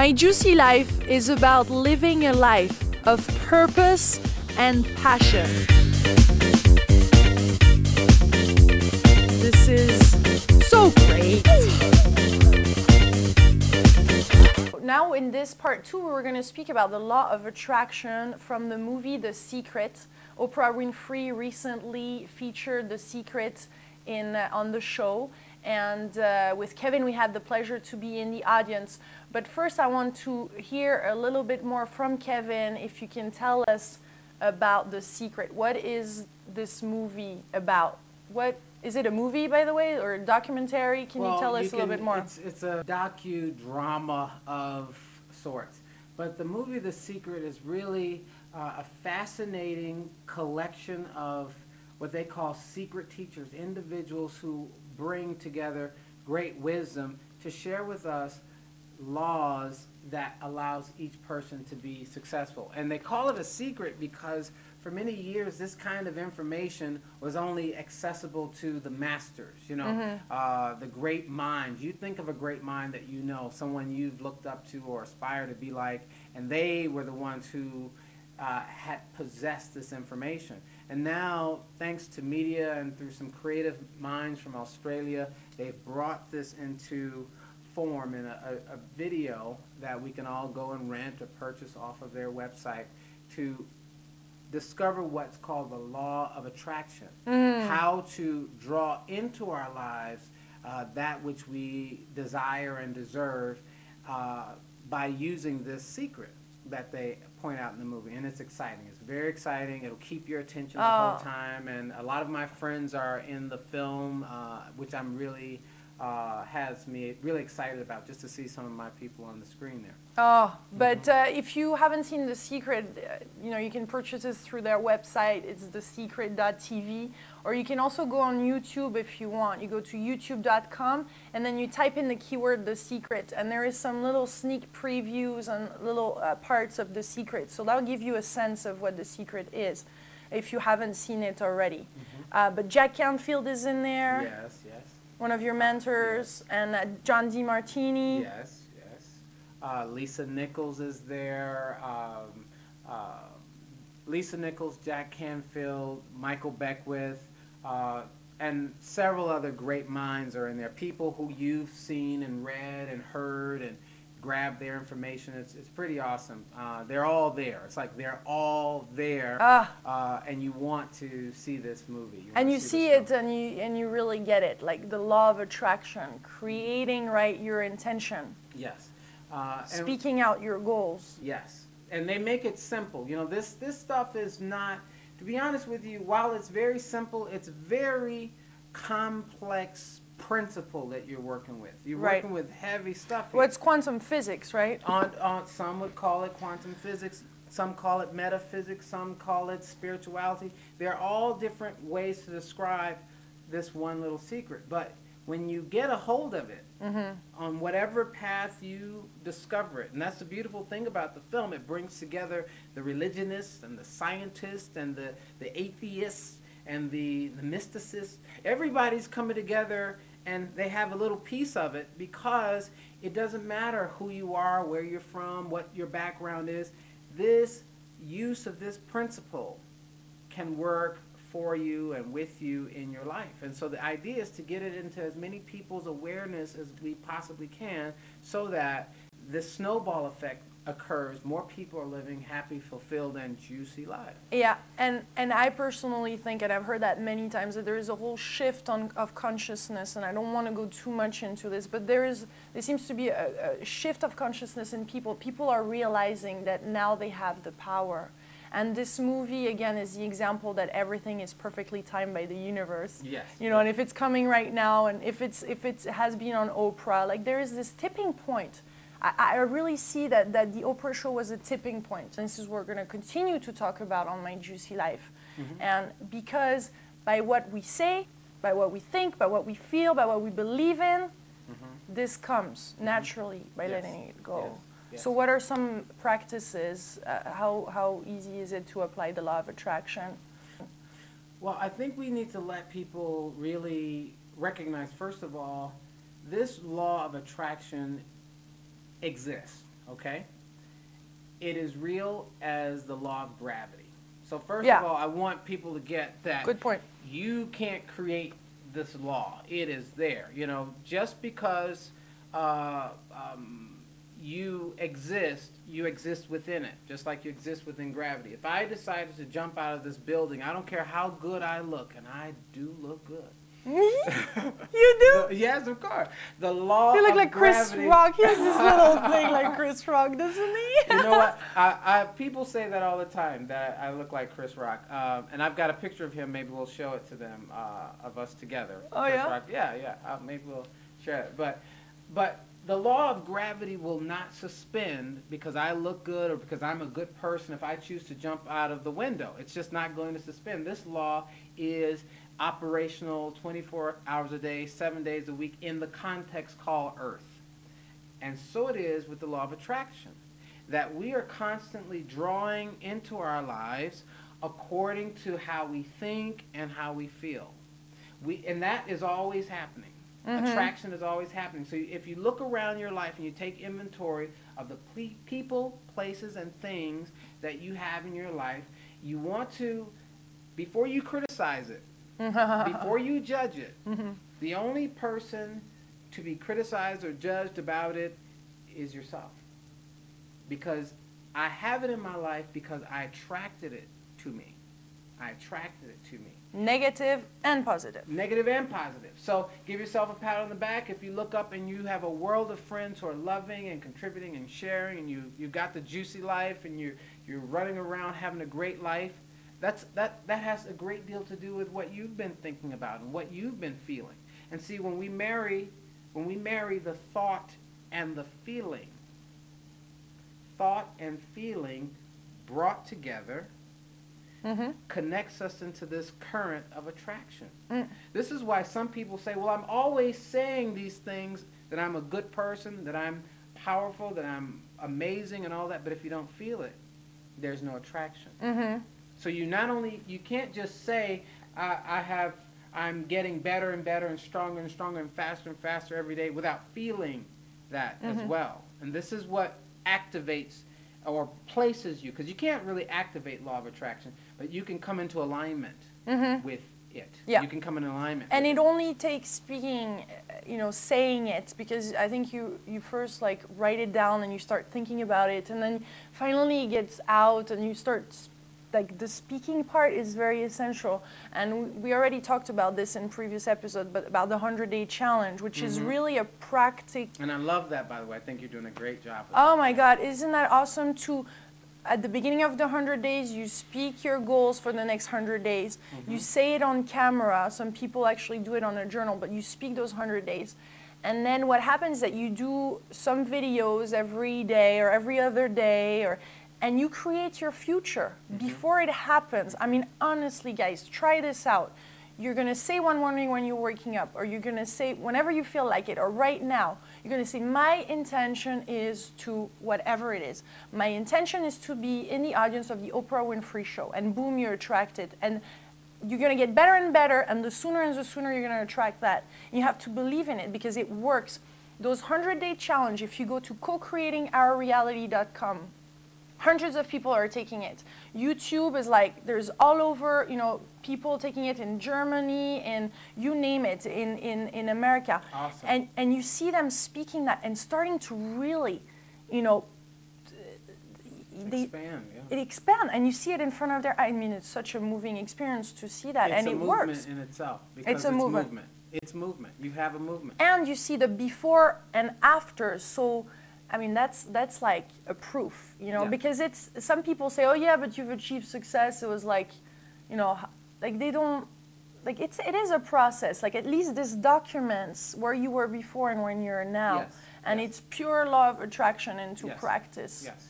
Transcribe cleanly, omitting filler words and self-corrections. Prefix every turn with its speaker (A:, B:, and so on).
A: My Juicy Life is about living a life of purpose and passion. This is so great. Now in this part 2, we're going to speak about the law of attraction from the movie The Secret. Oprah Winfrey recently featured The Secret on the show. And with Kevin, we had the pleasure to be in the audience. But first, I want to hear a little bit more from Kevin, if you can tell us about The Secret. What is this movie about? Is it a movie, by the way, or a documentary? Can you tell us a little bit more?
B: It's a docudrama of sorts. But the movie The Secret is really a fascinating collection of what they call secret teachers, individuals who bring together great wisdom to share with us laws that allows each person to be successful. And they call it a secret because for many years this kind of information was only accessible to the masters, you know, the great minds. You think of a great mind that you know, someone you've looked up to or aspire to be like, and they were the ones who had possessed this information. And now, thanks to media and through some creative minds from Australia, they've brought this into form in a video that we can all go and rent or purchase off of their website to discover what's called the law of attraction, how to draw into our lives that which we desire and deserve by using this secret that they point out in the movie. And it's exciting. It's very exciting. It'll keep your attention the whole time. And a lot of my friends are in the film, which I'm really has me really excited about, just to see some of my people on the screen there.
A: But if you haven't seen The Secret, you know, you can purchase this through their website. It's thesecret.tv, or you can also go on YouTube if you want. You go to youtube.com and then you type in the keyword The Secret, and there is some little sneak previews and little parts of The Secret. So that'll give you a sense of what The Secret is if you haven't seen it already. But Jack Canfield is in there.
B: Yes, yes.
A: One of your mentors, and John DeMartini.
B: Yes, yes. Lisa Nichols is there. Lisa Nichols, Jack Canfield, Michael Beckwith, and several other great minds are in there. People who you've seen and read and heard and grabbed their information. It's pretty awesome. They're all there. It's like they're all there, and you want to see this movie.
A: And you see it, and you really get it, like the law of attraction, creating your intention.
B: Yes.
A: Speaking out your goals.
B: Yes. And they make it simple. You know, this stuff is not, to be honest with you, while it's very simple, it's very complex principle that you're working with. You're working with heavy stuff here.
A: Well, it's quantum physics, right?
B: Some would call it quantum physics. Some call it metaphysics. Some call it spirituality. They're all different ways to describe this one little secret. But when you get a hold of it, on whatever path you discover it, and that's the beautiful thing about the film, it brings together the religionists and the scientists and the atheists and the mysticists. Everybody's coming together, and they have a little piece of it, because it doesn't matter who you are, where you're from, what your background is. This use of this principle can work for you and with you in your life. And so the idea is to get it into as many people's awareness as we possibly can, so that this snowball effect occurs. More people are living happy, fulfilled, and juicy lives.
A: Yeah, and I personally think, and I've heard that many times, that there is a whole shift of consciousness, and I don't want to go too much into this, but there seems to be a shift of consciousness in people. People are realizing that now they have the power. And this movie, again, is the example that everything is perfectly timed by the universe.
B: Yes.
A: You know, and if it's coming right now, and if it has been on Oprah, like there is this tipping point. I really see that the Oprah show was a tipping point. And this is what we're going to continue to talk about on My Juicy Life. And because by what we say, by what we think, by what we feel, by what we believe in, this comes naturally by letting it go.
B: Yes. Yes.
A: So what are some practices? How easy is it to apply the law of attraction?
B: Well, I think we need to let people really recognize, first of all, this law of attraction exists. okay, it is real as the law of gravity. So first
A: Yeah.
B: of all, I want people to get that.
A: Good point.
B: You can't create this law. It is there. You know, just because uh, you exist within it, just like you exist within gravity. If I decided to jump out of this building, I don't care how good I look, and I do look good.
A: You do?
B: Yes, of course. The law
A: You look
B: of
A: like Chris
B: gravity.
A: Rock. He has this little thing like Chris Rock, doesn't he?
B: You know what? People say that all the time, that I look like Chris Rock. And I've got a picture of him. Maybe we'll show it to them, of us together.
A: Oh,
B: Chris
A: yeah?
B: Rock. Yeah. Maybe we'll share it. But the law of gravity will not suspend because I look good or because I'm a good person if I choose to jump out of the window. It's just not going to suspend. This law is operational 24 hours a day, 7 days a week in the context called Earth. And so it is with the law of attraction, that we are constantly drawing into our lives according to how we think and how we feel. And that is always happening. Mm-hmm. Attraction is always happening. So if you look around your life and you take inventory of the people, places, and things that you have in your life, you want to, before you criticize it, before you judge it, the only person to be criticized or judged about it is yourself. Because I have it in my life because I attracted it to me. I attracted it to me.
A: Negative and positive.
B: Negative and positive. So give yourself a pat on the back if you look up and you have a world of friends who are loving and contributing and sharing, and you got the juicy life and you're running around having a great life. That has a great deal to do with what you've been thinking about and what you've been feeling. And see, when we marry the thought and the feeling, thought and feeling brought together, connects us into this current of attraction. This is why some people say, well, I'm always saying these things, that I'm a good person, that I'm powerful, that I'm amazing and all that, but if you don't feel it, there's no attraction. So you can't just say, I'm getting better and better and stronger and faster every day without feeling that as well. And this is what activates or places you, because you can't really activate law of attraction, but you can come into alignment with it.
A: Yeah.
B: You can come in alignment.
A: And it only takes speaking, saying it, because I think you first like write it down and you start thinking about it, and then finally it gets out and you start like the speaking part is very essential. And we already talked about this in previous episode, but about the 100-day challenge, which is really a practical.
B: And I love that, by the way. I think you're doing a great job.
A: Oh my God, isn't that awesome to, at the beginning of the 100 days, you speak your goals for the next 100 days. You say it on camera. Some people actually do it on a journal, but you speak those 100 days. And then what happens is that you do some videos every day or every other day, and you create your future before it happens. I mean, honestly, guys, try this out. You're going to say one morning when you're waking up, or you're going to say whenever you feel like it, or right now, you're going to say, my intention is to whatever it is. My intention is to be in the audience of the Oprah Winfrey Show, and boom, you're attracted. And you're going to get better and better, and the sooner you're going to attract that. You have to believe in it because it works. Those 100-day challenge, if you go to cocreatingourreality.com, hundreds of people are taking it. YouTube is like, there's all over, people taking it in Germany and you name it, in America.
B: Awesome.
A: And you see them speaking that and starting to really,
B: expand,
A: it expands, and you see it in front of their. I mean, it's such a moving experience to see that, and it works.
B: It's a movement in itself. Because
A: it's a movement.
B: It's movement. You have a movement.
A: And you see the before and after. So, I mean, that's like a proof, because it's, some people say, oh yeah, but you've achieved success. It was like, like they don't, like it is a process. Like at least this documents where you were before and when you're now.
B: Yes.
A: And it's pure law of attraction into practice.
B: Yes.